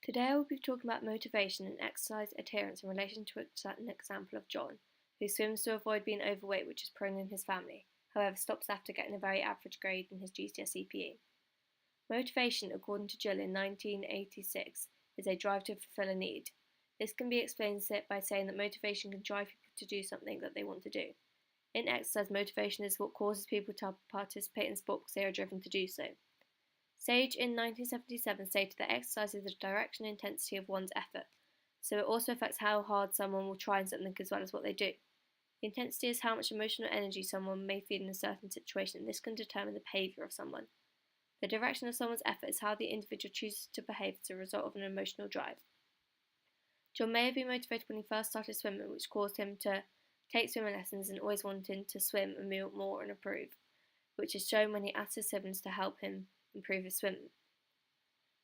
Today I will be talking about motivation and exercise adherence in relation to an example of John, who swims to avoid being overweight, which is prone in his family, however stops after getting a very average grade in his GCSE PE. Motivation, according to Jill in 1986, is a drive to fulfill a need. This can be explained by saying that motivation can drive people to do something that they want to do. In exercise, motivation is what causes people to participate in sport because they are driven to do so. Sage in 1977 stated that exercise is the direction and intensity of one's effort, so it also affects how hard someone will try in something as well as what they do. The intensity is how much emotional energy someone may feel in a certain situation, and this can determine the behaviour of someone. The direction of someone's effort is how the individual chooses to behave as a result of an emotional drive. John may have been motivated when he first started swimming, which caused him to take swimming lessons and always wanting to swim and move more and improve, which is shown when he asked his siblings to help him improve his swimming.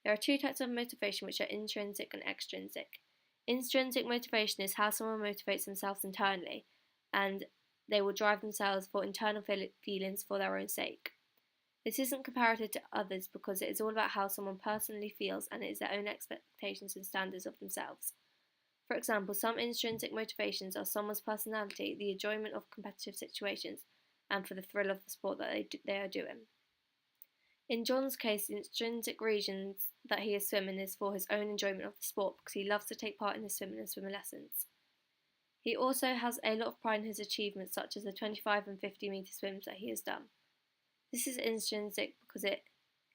There are two types of motivation, which are intrinsic and extrinsic. Intrinsic motivation is how someone motivates themselves internally, and they will drive themselves for internal feelings for their own sake. This isn't comparative to others because it is all about how someone personally feels and it is their own expectations and standards of themselves. For example, some intrinsic motivations are someone's personality, the enjoyment of competitive situations, and for the thrill of the sport that they are doing. In John's case, the intrinsic reasons that he is swimming is for his own enjoyment of the sport because he loves to take part in his swimming and swimming lessons. He also has a lot of pride in his achievements, such as the 25 and 50 metre swims that he has done. This is intrinsic because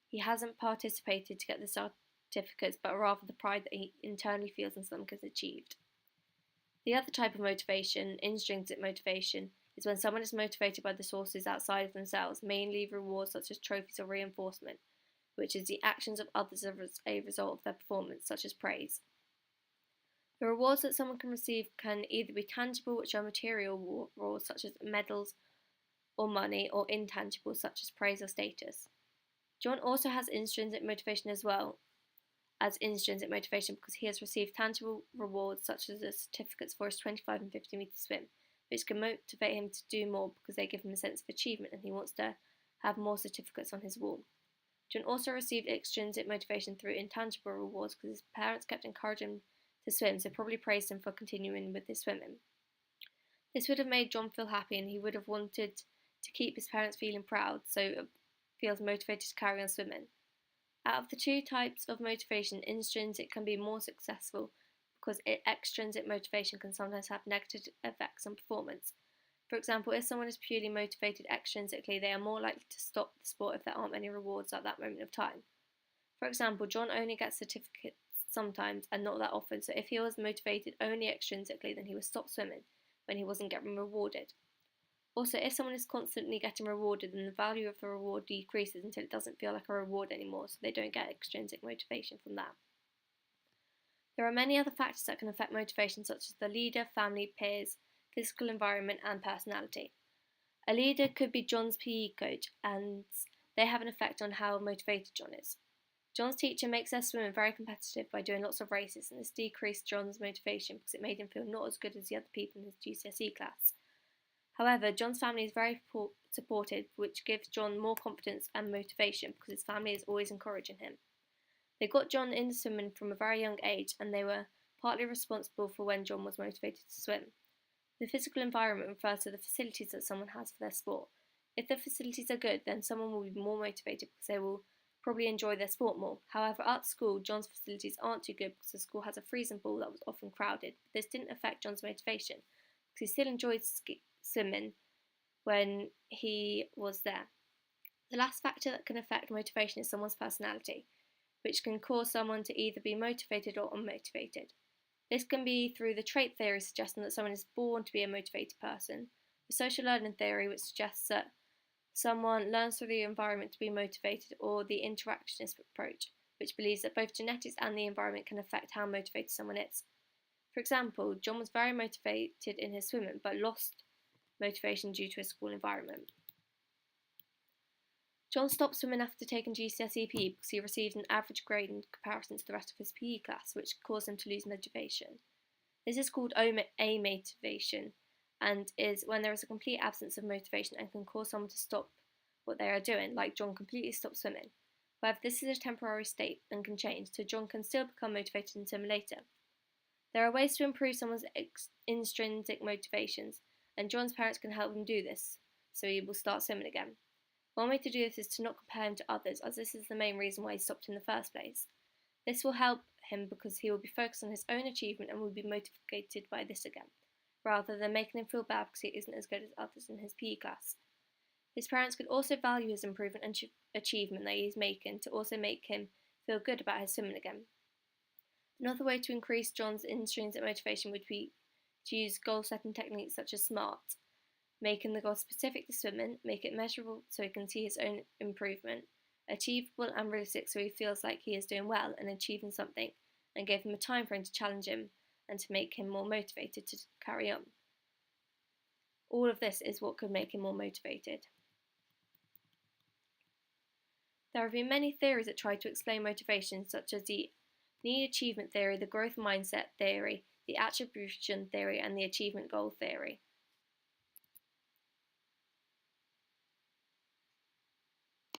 he hasn't participated to get the certificates, but rather the pride that he internally feels in something he's achieved. The other type of motivation, intrinsic motivation, is when someone is motivated by the sources outside of themselves, mainly rewards such as trophies or reinforcement, which is the actions of others as a result of their performance, such as praise. The rewards that someone can receive can either be tangible, which are material rewards such as medals or money, or intangible, such as praise or status. John also has intrinsic motivation as well as intrinsic motivation because he has received tangible rewards such as the certificates for his 25 and 50 metre swim, which can motivate him to do more because they give him a sense of achievement and he wants to have more certificates on his wall. John also received extrinsic motivation through intangible rewards because his parents kept encouraging him to swim, so probably praised him for continuing with his swimming. This would have made John feel happy and he would have wanted to keep his parents feeling proud, so feels motivated to carry on swimming. Out of the two types of motivation, intrinsic can be more successful because extrinsic motivation can sometimes have negative effects on performance. For example, if someone is purely motivated extrinsically, they are more likely to stop the sport if there aren't many rewards at that moment of time. For example, John only gets certificates sometimes and not that often, so if he was motivated only extrinsically, then he would stop swimming when he wasn't getting rewarded. Also, if someone is constantly getting rewarded, then the value of the reward decreases until it doesn't feel like a reward anymore, so they don't get extrinsic motivation from that. There are many other factors that can affect motivation, such as the leader, family, peers, physical environment, and personality. A leader could be John's PE coach, and they have an effect on how motivated John is. John's teacher makes their swimming very competitive by doing lots of races, and this decreased John's motivation because it made him feel not as good as the other people in his GCSE class. However, John's family is very supportive, which gives John more confidence and motivation because his family is always encouraging him. They got John into swimming from a very young age, and they were partly responsible for when John was motivated to swim. The physical environment refers to the facilities that someone has for their sport. If the facilities are good, then someone will be more motivated because they will probably enjoy their sport more. However, at school, John's facilities aren't too good because the school has a freezing pool that was often crowded. But this didn't affect John's motivation because he still enjoyed swimming when he was there. The last factor that can affect motivation is someone's personality, which can cause someone to either be motivated or unmotivated. This can be through the trait theory suggesting that someone is born to be a motivated person, the social learning theory which suggests that someone learns through the environment to be motivated, or the interactionist approach, which believes that both genetics and the environment can affect how motivated someone is. For example, John was very motivated in his swimming but lost motivation due to his school environment. John stopped swimming after taking GCSE PE because he received an average grade in comparison to the rest of his PE class, which caused him to lose motivation. This is called amotivation and is when there is a complete absence of motivation and can cause someone to stop what they are doing, like John completely stopped swimming. However, this is a temporary state and can change, so John can still become motivated and swim later. There are ways to improve someone's intrinsic motivations, and John's parents can help him do this, so he will start swimming again. One way to do this is to not compare him to others, as this is the main reason why he stopped in the first place. This will help him because he will be focused on his own achievement and will be motivated by this again, rather than making him feel bad because he isn't as good as others in his PE class. His parents could also value his improvement and achievement that he is making to also make him feel good about his swimming again. Another way to increase John's intrinsic motivation would be to use goal-setting techniques such as SMART, making the goal specific to swimming, make it measurable so he can see his own improvement, achievable and realistic so he feels like he is doing well and achieving something, and give him a time frame to challenge him and to make him more motivated to carry on. All of this is what could make him more motivated. There have been many theories that try to explain motivation, such as the need achievement theory, the growth mindset theory, the attribution theory, and the achievement goal theory.